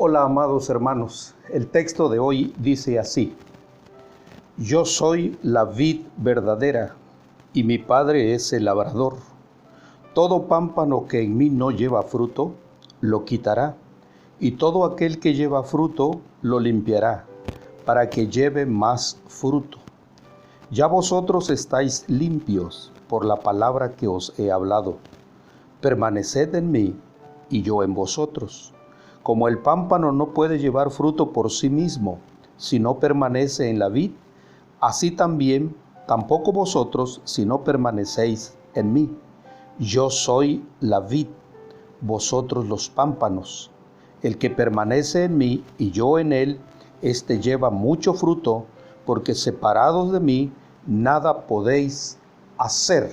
Hola, amados hermanos. El texto de hoy dice así: Yo soy la vid verdadera, y mi Padre es el labrador. Todo pámpano que en mí no lleva fruto, lo quitará, y todo aquel que lleva fruto, lo limpiará, para que lleve más fruto. Ya vosotros estáis limpios por la palabra que os he hablado. Permaneced en mí, y yo en vosotros. Como el pámpano no puede llevar fruto por sí mismo, si no permanece en la vid, así también tampoco vosotros, si no permanecéis en mí. Yo soy la vid, vosotros los pámpanos. El que permanece en mí y yo en él, éste lleva mucho fruto, porque separados de mí, nada podéis hacer.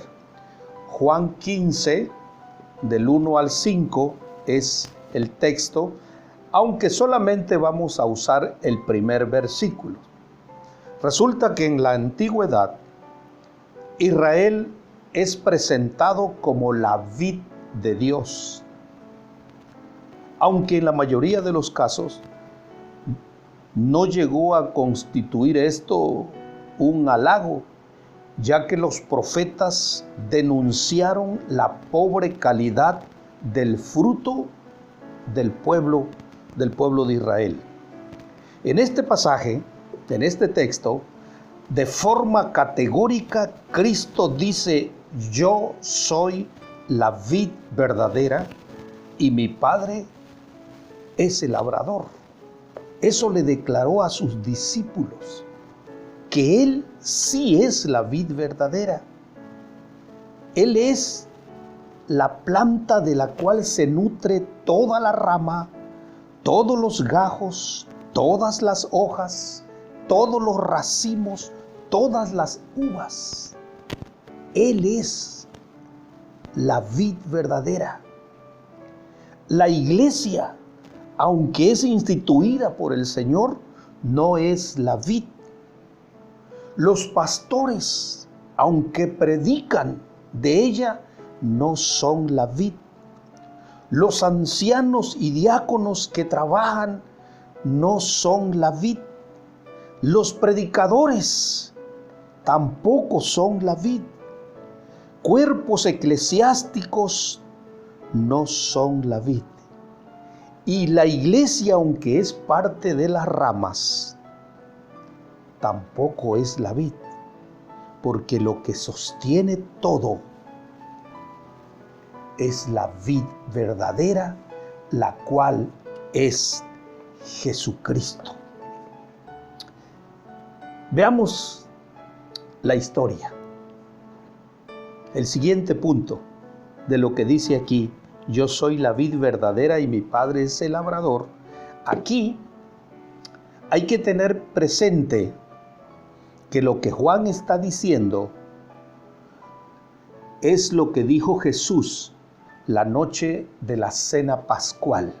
Juan 15, del 1 al 5, es el texto, aunque solamente vamos a usar el primer versículo. Resulta que en la antigüedad, Israel es presentado como la vid de Dios, aunque en la mayoría de los casos no llegó a constituir esto un halago, ya que los profetas denunciaron la pobre calidad del fruto del pueblo de Israel. En este pasaje, en este texto, de forma categórica, Cristo dice: yo soy la vid verdadera y mi Padre es el labrador. Eso le declaró a sus discípulos, que Él sí es la vid verdadera. Él es la planta de la cual se nutre toda la rama, todos los gajos, todas las hojas, todos los racimos, todas las uvas. Él es la vid verdadera. La iglesia, aunque es instituida por el Señor, no es la vid. Los pastores, aunque predican de ella, no son la vid. Los ancianos y diáconos que trabajan no son la vid. Los predicadores tampoco son la vid. Cuerpos eclesiásticos no son la vid. Y la iglesia, aunque es parte de las ramas, tampoco es la vid, porque lo que sostiene todo es la vid verdadera, la cual es Jesucristo. Veamos la historia. El siguiente punto de lo que dice aquí: yo soy la vid verdadera y mi Padre es el labrador. Aquí hay que tener presente que lo que Juan está diciendo es lo que dijo Jesús la noche de la cena pascual.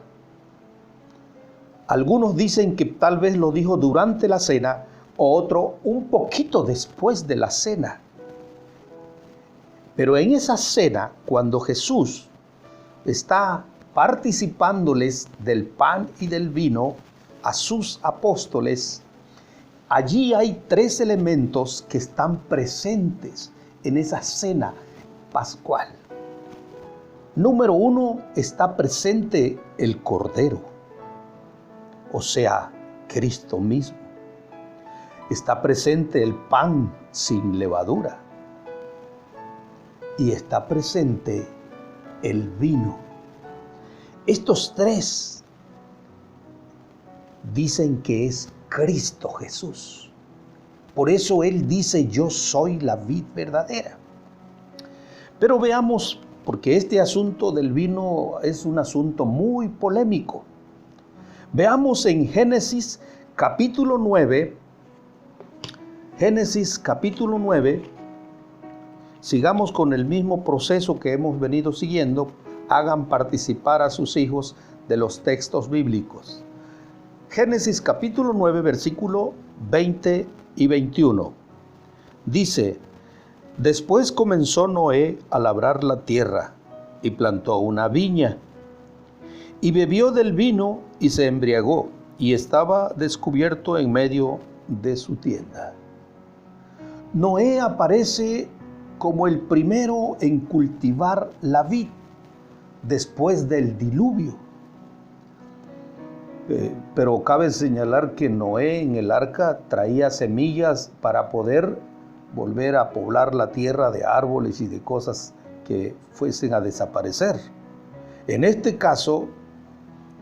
Algunos dicen que tal vez lo dijo durante la cena, o otro un poquito después de la cena. Pero en esa cena, cuando Jesús está participándoles del pan y del vino a sus apóstoles, allí hay tres elementos que están presentes en esa cena pascual. Número 1, está presente el Cordero, o sea, Cristo mismo. Está presente el pan sin levadura. Y está presente el vino. Estos tres dicen que es Cristo Jesús. Por eso Él dice: yo soy la vid verdadera. Pero veamos, porque este asunto del vino es un asunto muy polémico. Veamos en Génesis capítulo 9. Génesis capítulo 9. Sigamos con el mismo proceso que hemos venido siguiendo. Hagan participar a sus hijos de los textos bíblicos. Génesis capítulo 9, versículo 20 y 21. Dice: después comenzó Noé a labrar la tierra y plantó una viña y bebió del vino y se embriagó, y estaba descubierto en medio de su tienda. Noé aparece como el primero en cultivar la vid después del diluvio. Pero cabe señalar que Noé en el arca traía semillas para poder volver a poblar la tierra de árboles y de cosas que fuesen a desaparecer. En este caso,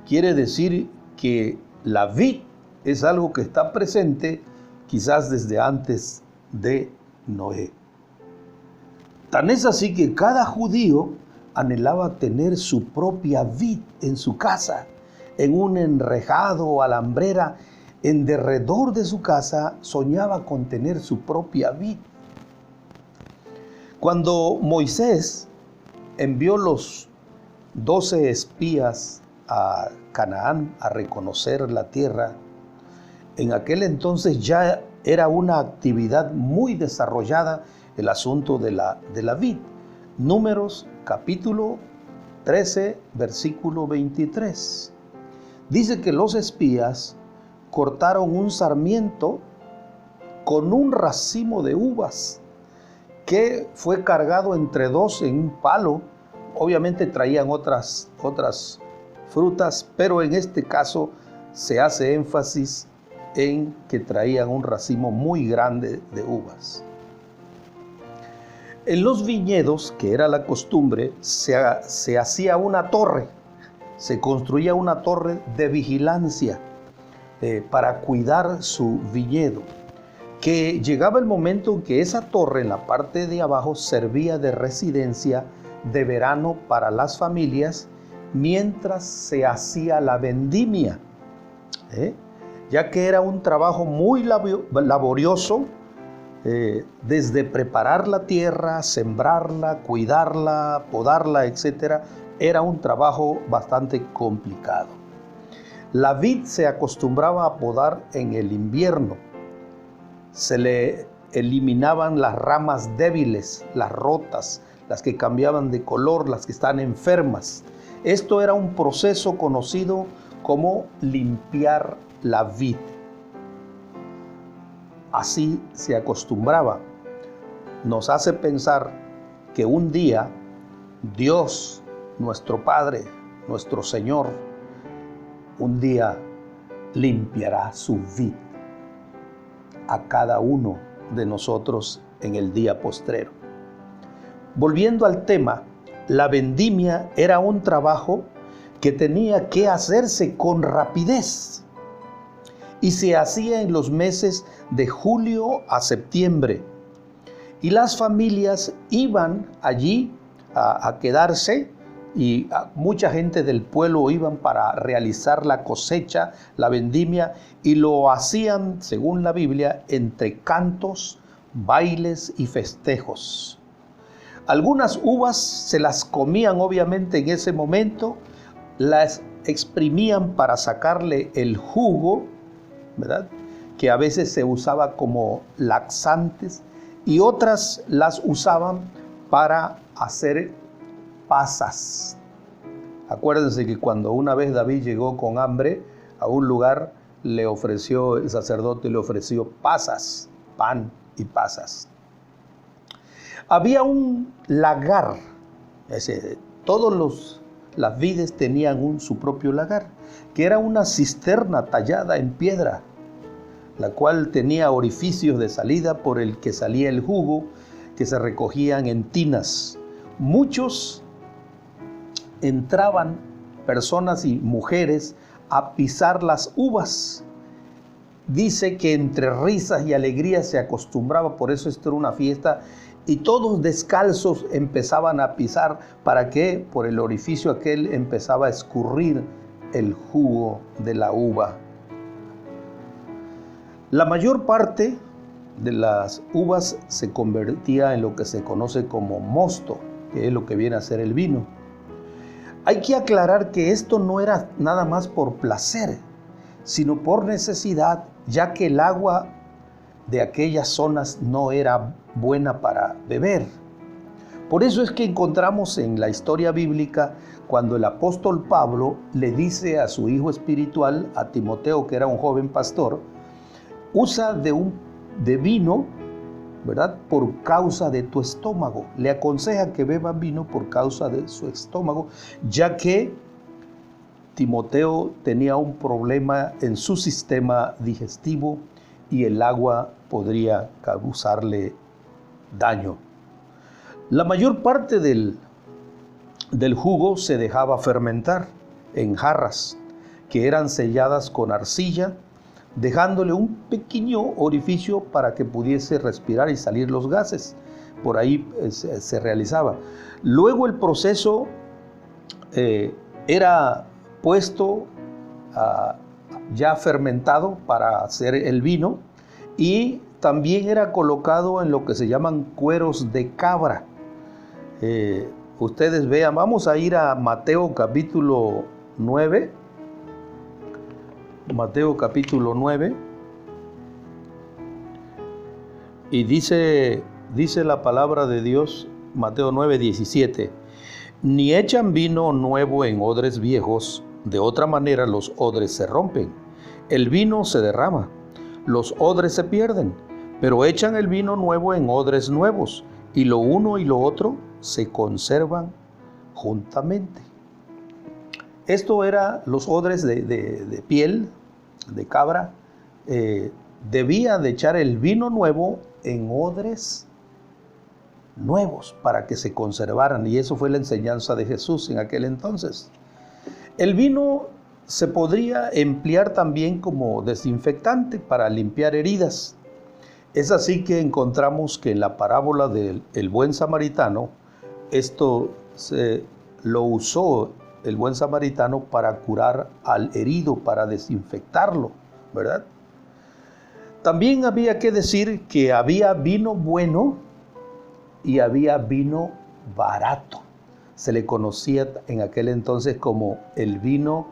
quiere decir que la vid es algo que está presente quizás desde antes de Noé. Tan es así que cada judío anhelaba tener su propia vid en su casa, en un enrejado o alambrera en derredor de su casa, soñaba con tener su propia vid. Cuando Moisés envió los 12 espías a Canaán a reconocer la tierra, en aquel entonces ya era una actividad muy desarrollada el asunto de la vid. Números capítulo 13, versículo 23. Dice que los espías cortaron un sarmiento con un racimo de uvas que fue cargado entre dos en un palo. Obviamente traían otras frutas, pero en este caso se hace énfasis en que traían un racimo muy grande de uvas. En los viñedos, que era la costumbre, se hacía una torre, se construía una torre de vigilancia para cuidar su viñedo, que llegaba el momento en que esa torre en la parte de abajo servía de residencia de verano para las familias mientras se hacía la vendimia, ya que era un trabajo muy laborioso, desde preparar la tierra, sembrarla, cuidarla, podarla, etc. Era un trabajo bastante complicado. La vid se acostumbraba a podar en el invierno. Se le eliminaban las ramas débiles, las rotas, las que cambiaban de color, las que están enfermas. Esto era un proceso conocido como limpiar la vid. Así se acostumbraba. Nos hace pensar que un día Dios, nuestro Padre, nuestro Señor, un día limpiará su vid a cada uno de nosotros en el día postrero. Volviendo al tema, la vendimia era un trabajo que tenía que hacerse con rapidez y se hacía en los meses de julio a septiembre. Y las familias iban allí a quedarse y mucha gente del pueblo iban para realizar la cosecha, la vendimia, y lo hacían, según la Biblia, entre cantos, bailes y festejos. Algunas uvas se las comían obviamente en ese momento, las exprimían para sacarle el jugo, ¿verdad?, que a veces se usaba como laxantes, y otras las usaban para hacer pasas. Acuérdense que cuando una vez David llegó con hambre a un lugar, el sacerdote le ofreció pasas, pan y pasas. Había un lagar, las vides tenían su propio lagar, que era una cisterna tallada en piedra, la cual tenía orificios de salida por el que salía el jugo, que se recogían en tinas. Muchos entraban, personas y mujeres, a pisar las uvas. Dice que entre risas y alegrías se acostumbraba, por eso esto era una fiesta, y todos descalzos empezaban a pisar para que por el orificio aquel empezaba a escurrir el jugo de la uva. La mayor parte de las uvas se convertía en lo que se conoce como mosto, que es lo que viene a ser el vino. Hay que aclarar que esto no era nada más por placer, sino por necesidad, ya que el agua de aquellas zonas no era buena para beber. Por eso es que encontramos en la historia bíblica cuando el apóstol Pablo le dice a su hijo espiritual, a Timoteo, que era un joven pastor, usa de vino, ¿verdad? Por causa de tu estómago. Le aconseja que beba vino por causa de su estómago, ya que Timoteo tenía un problema en su sistema digestivo y el agua podría causarle daño. La mayor parte del jugo se dejaba fermentar en jarras que eran selladas con arcilla, dejándole un pequeño orificio para que pudiese respirar y salir los gases. Por ahí se realizaba. Luego el proceso era puesto ya fermentado para hacer el vino, y también era colocado en lo que se llaman cueros de cabra. Ustedes vean, vamos a ir a Mateo capítulo 9. Mateo capítulo 9. Y dice la palabra de Dios, Mateo 9, 17. Ni echan vino nuevo en odres viejos, de otra manera los odres se rompen. El vino se derrama, los odres se pierden, pero echan el vino nuevo en odres nuevos, y lo uno y lo otro se conservan juntamente. Esto era los odres de piel, de cabra. Debía de echar el vino nuevo en odres nuevos para que se conservaran, y eso fue la enseñanza de Jesús en aquel entonces. El vino se podría emplear también como desinfectante para limpiar heridas. Es así que encontramos que en la parábola del buen samaritano, esto lo usó el buen samaritano para curar al herido, para desinfectarlo, ¿verdad? También había que decir que había vino bueno y había vino barato. Se le conocía en aquel entonces como el vino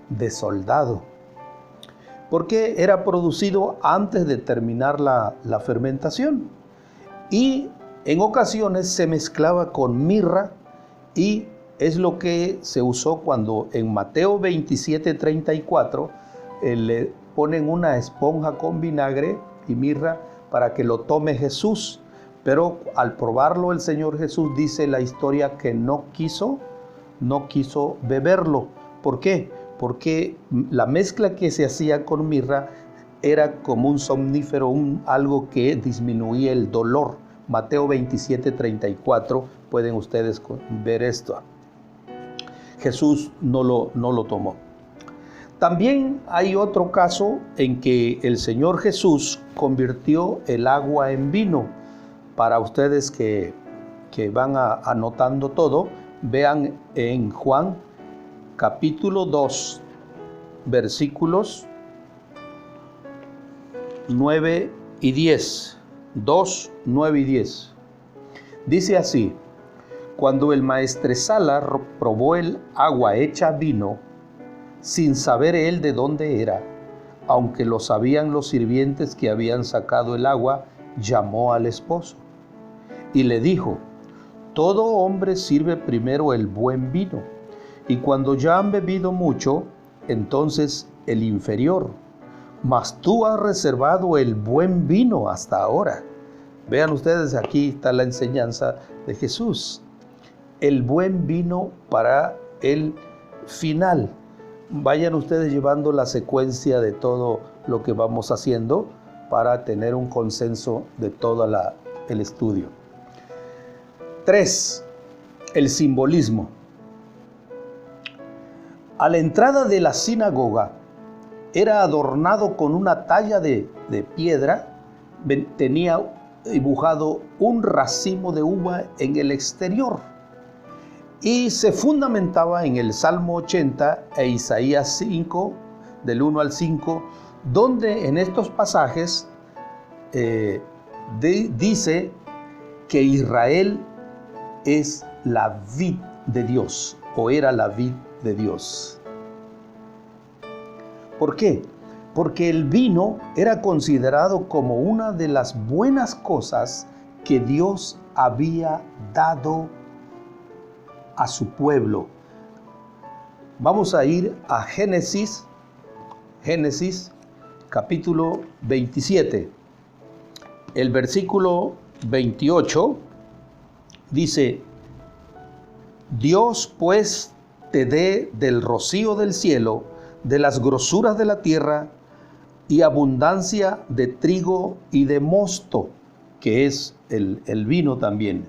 de soldado, porque era producido antes de terminar la fermentación, y en ocasiones se mezclaba con mirra, y es lo que se usó cuando en Mateo 27:34 le ponen una esponja con vinagre y mirra para que lo tome Jesús. Pero al probarlo el Señor Jesús, dice la historia, que no quiso beberlo. ¿Por qué? Porque la mezcla que se hacía con mirra era como un somnífero, algo que disminuía el dolor. Mateo 27:34, pueden ustedes ver esto. Jesús no lo tomó. También hay otro caso en que el Señor Jesús convirtió el agua en vino. Para ustedes que van anotando todo, vean en Juan capítulo 2, versículos 9 y 10. 2, 9 y 10. Dice así: cuando el maestresala probó el agua hecha vino, sin saber él de dónde era, aunque lo sabían los sirvientes que habían sacado el agua, llamó al esposo y le dijo: todo hombre sirve primero el buen vino, y cuando ya han bebido mucho, entonces el inferior, mas tú has reservado el buen vino hasta ahora. Vean ustedes, aquí está la enseñanza de Jesús. El buen vino para el final. Vayan ustedes llevando la secuencia de todo lo que vamos haciendo para tener un consenso de todo el estudio. 3. El simbolismo. A la entrada de la sinagoga era adornado con una talla de piedra. Tenía dibujado un racimo de uva en el exterior, y se fundamentaba en el Salmo 80 e Isaías 5, del 1 al 5, donde en estos pasajes dice que Israel es la vid de Dios, o era la vid de Dios. ¿Por qué? Porque el vino era considerado como una de las buenas cosas que Dios había dado a su pueblo. Vamos a ir a Génesis capítulo 27. El versículo 28 dice: Dios pues te dé del rocío del cielo, de las grosuras de la tierra, y abundancia de trigo y de mosto, que es el vino también.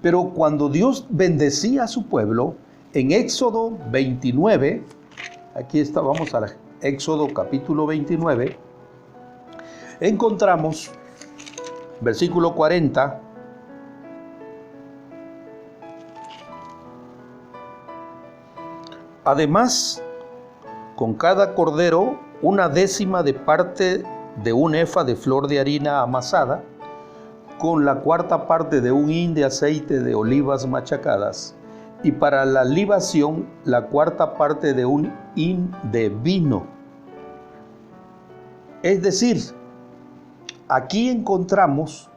Pero cuando Dios bendecía a su pueblo, en Éxodo 29, aquí está, vamos a Éxodo capítulo 29, encontramos versículo 40, además, con cada cordero, una décima de parte de un efa de flor de harina amasada, con la cuarta parte de un hin de aceite de olivas machacadas, y para la libación, la cuarta parte de un hin de vino. Es decir, aquí encontramos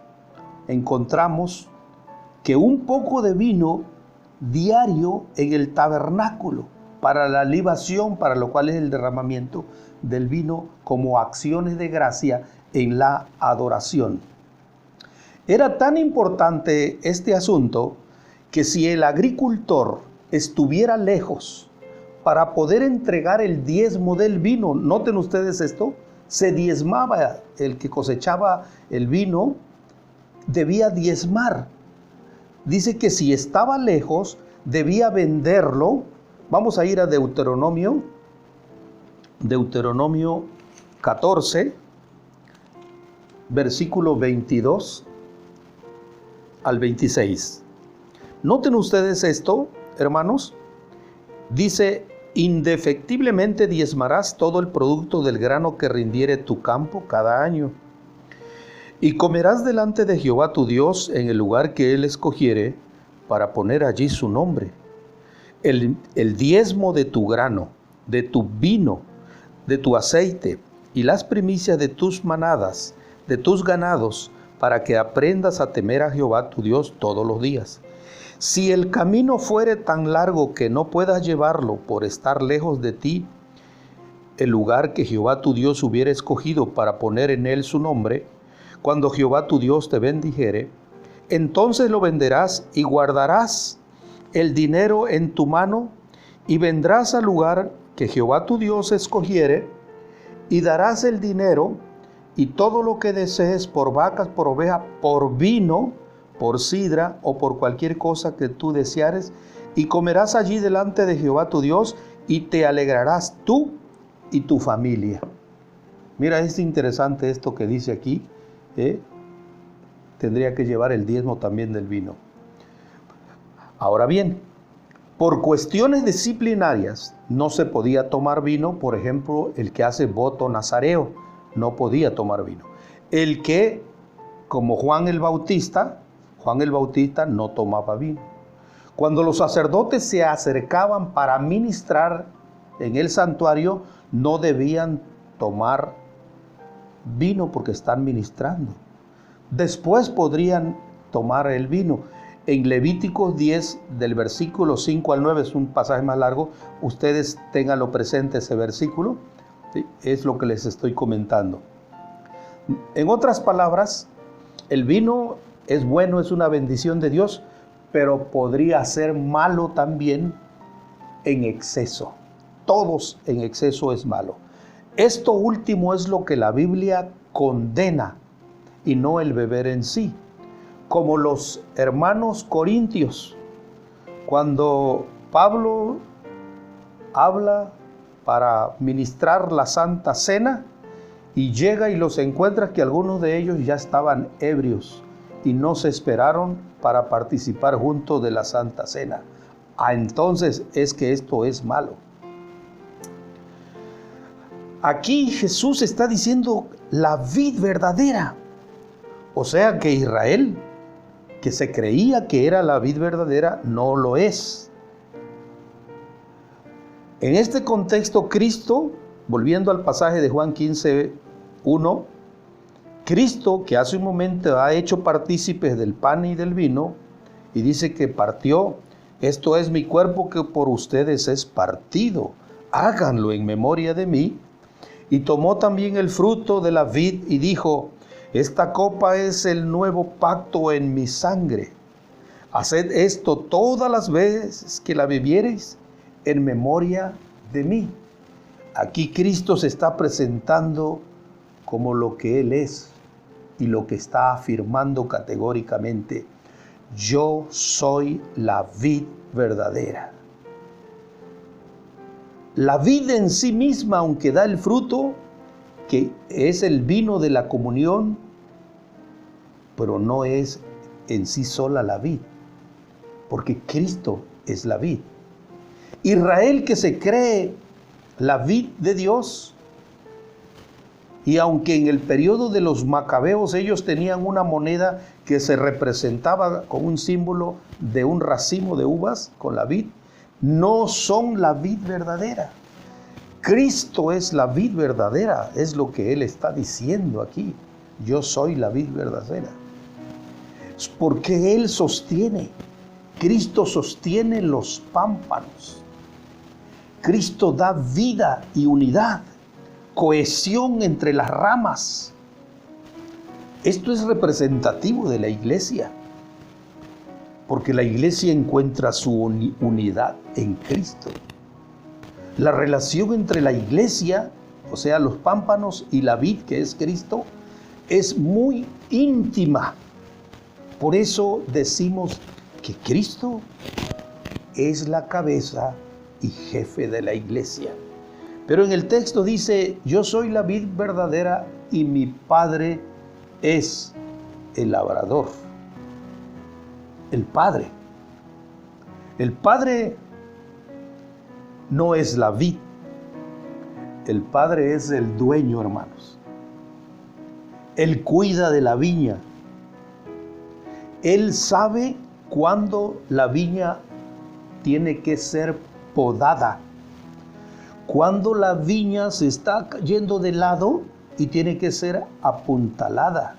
que un poco de vino diario en el tabernáculo, para la libación, para lo cual es el derramamiento del vino como acciones de gracia en la adoración. Era tan importante este asunto que si el agricultor estuviera lejos para poder entregar el diezmo del vino, noten ustedes esto, se diezmaba, el que cosechaba el vino debía diezmar. Dice que si estaba lejos debía venderlo. Vamos a ir a Deuteronomio 14, versículo 22 al 26. Noten ustedes esto, hermanos. Dice: indefectiblemente diezmarás todo el producto del grano que rindiere tu campo cada año. Y comerás delante de Jehová tu Dios en el lugar que él escogiere para poner allí su nombre. El diezmo de tu grano, de tu vino, de tu aceite y las primicias de tus manadas, de tus ganados, para que aprendas a temer a Jehová tu Dios todos los días. Si el camino fuere tan largo que no puedas llevarlo por estar lejos de ti, el lugar que Jehová tu Dios hubiera escogido para poner en él su nombre, cuando Jehová tu Dios te bendijere, entonces lo venderás y guardarás el dinero en tu mano, y vendrás al lugar que Jehová tu Dios escogiere, y darás el dinero y todo lo que desees por vacas, por ovejas, por vino, por sidra o por cualquier cosa que tú deseares, y comerás allí delante de Jehová tu Dios, y te alegrarás tú y tu familia. Mira, es interesante esto que dice aquí, tendría que llevar el diezmo también del vino. Ahora bien, por cuestiones disciplinarias no se podía tomar vino. Por ejemplo, el que hace voto nazareo no podía tomar vino. El que, como Juan el Bautista no tomaba vino. Cuando los sacerdotes se acercaban para ministrar en el santuario, no debían tomar vino porque están ministrando. Después podrían tomar el vino. En Levíticos 10, del versículo 5 al 9, es un pasaje más largo, ustedes ténganlo presente ese versículo, ¿sí? Es lo que les estoy comentando. En otras palabras, el vino es bueno, es una bendición de Dios, pero podría ser malo también en exceso. Todos en exceso es malo. Esto último es lo que la Biblia condena y no el beber en sí. Como los hermanos corintios, cuando Pablo habla para ministrar la Santa Cena y llega y los encuentra que algunos de ellos ya estaban ebrios y no se esperaron para participar junto de la Santa Cena. Entonces es que esto es malo. Aquí Jesús está diciendo la vid verdadera. O sea que Israel, que se creía que era la vid verdadera, no lo es. En este contexto, Cristo, volviendo al pasaje de Juan 15:1, Cristo, que hace un momento ha hecho partícipes del pan y del vino, y dice que partió, esto es mi cuerpo que por ustedes es partido, háganlo en memoria de mí. Y tomó también el fruto de la vid y dijo, esta copa es el nuevo pacto en mi sangre. Haced esto todas las veces que la bebiereis en memoria de mí. Aquí Cristo se está presentando como lo que Él es y lo que está afirmando categóricamente. Yo soy la vid verdadera. La vid en sí misma, aunque da el fruto, que es el vino de la comunión, pero no es en sí sola la vid, porque Cristo es la vid. Israel, que se cree la vid de Dios, y aunque en el periodo de los macabeos ellos tenían una moneda que se representaba con un símbolo de un racimo de uvas con la vid, no son la vid verdadera. Cristo es la vid verdadera, es lo que Él está diciendo aquí. Yo soy la vid verdadera. Es porque Él sostiene, Cristo sostiene los pámpanos. Cristo da vida y unidad, cohesión entre las ramas. Esto es representativo de la iglesia, porque la iglesia encuentra su unidad en Cristo. La relación entre la iglesia, o sea, los pámpanos, y la vid, que es Cristo, es muy íntima. Por eso decimos que Cristo es la cabeza y jefe de la iglesia. Pero en el texto dice, yo soy la vid verdadera y mi Padre es el labrador. El Padre. El Padre no es la vid. El Padre es el dueño, hermanos. Él cuida de la viña. Él sabe cuándo la viña tiene que ser podada. Cuando la viña se está yendo de lado y tiene que ser apuntalada.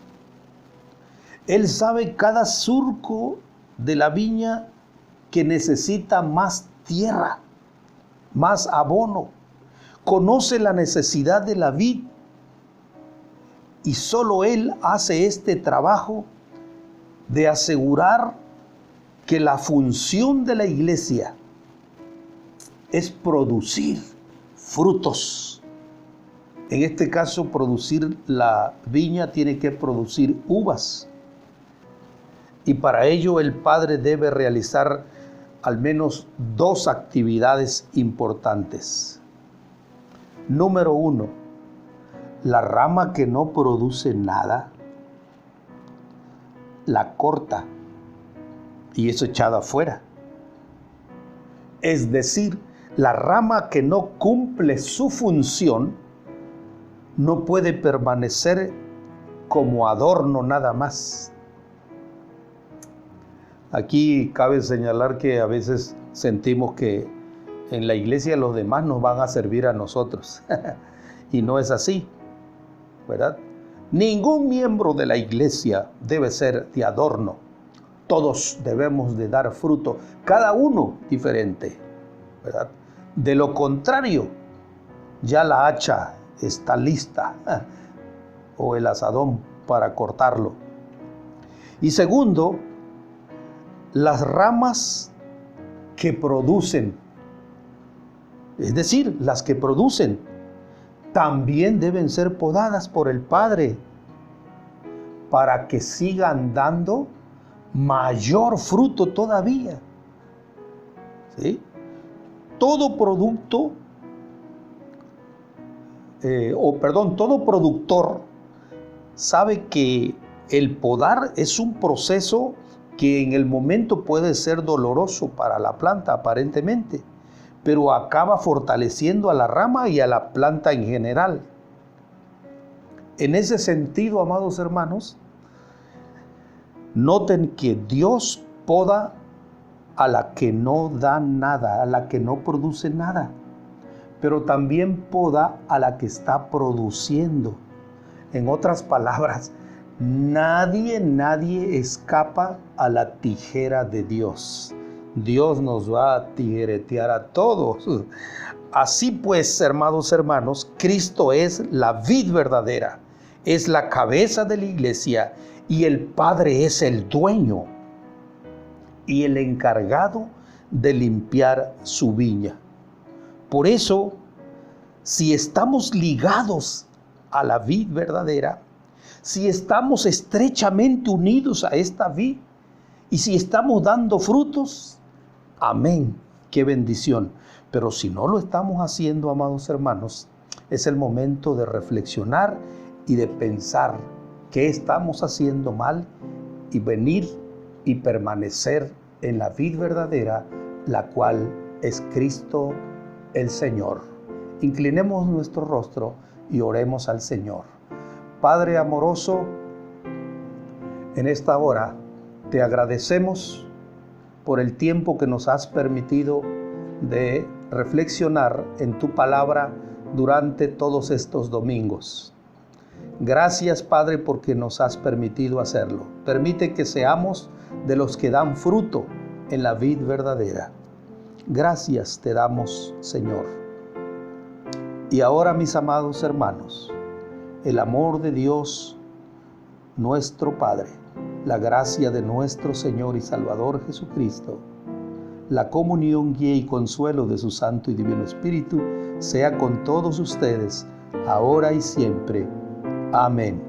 Él sabe cada surco de la viña que necesita más tierra, más abono. Conoce la necesidad de la vid y solo Él hace este trabajo de asegurar que la función de la iglesia es producir frutos. En este caso, producir la viña tiene que producir uvas. Y para ello el Padre debe realizar al menos dos actividades importantes. Número 1, la rama que no produce nada, la corta y es echada afuera. Es decir, la rama que no cumple su función no puede permanecer como adorno nada más. Aquí cabe señalar que a veces sentimos que en la iglesia los demás nos van a servir a nosotros. Y no es así, ¿verdad? Ningún miembro de la iglesia debe ser de adorno. Todos debemos de dar fruto, cada uno diferente, ¿verdad? De lo contrario, ya la hacha está lista, o el azadón para cortarlo. Y segundo, las ramas que producen, es decir, las que producen, también deben ser podadas por el Padre para que sigan dando mayor fruto todavía. ¿Sí? Todo producto, todo productor sabe que el podar es un proceso que en el momento puede ser doloroso para la planta aparentemente, pero acaba fortaleciendo a la rama y a la planta en general. En ese sentido, amados hermanos, noten que Dios poda a la que no da nada, a la que no produce nada, pero también poda a la que está produciendo. En otras palabras, nadie escapa a la tijera de Dios. Dios nos va a tijeretear a todos. Así pues, hermanos, Cristo es la vid verdadera, es la cabeza de la iglesia y el Padre es el dueño y el encargado de limpiar su viña. Por eso, si estamos ligados a la vid verdadera, si estamos estrechamente unidos a esta vid y si estamos dando frutos, amén, qué bendición. Pero si no lo estamos haciendo, amados hermanos, es el momento de reflexionar y de pensar qué estamos haciendo mal y venir y permanecer en la vid verdadera, la cual es Cristo el Señor. Inclinemos nuestro rostro y oremos al Señor. Padre amoroso, en esta hora te agradecemos por el tiempo que nos has permitido de reflexionar en tu palabra durante todos estos domingos. Gracias, Padre, porque nos has permitido hacerlo. Permite que seamos de los que dan fruto en la vid verdadera. Gracias te damos, Señor. Y ahora, mis amados hermanos, el amor de Dios, nuestro Padre, la gracia de nuestro Señor y Salvador Jesucristo, la comunión, guía y consuelo de su Santo y Divino Espíritu sea con todos ustedes, ahora y siempre. Amén.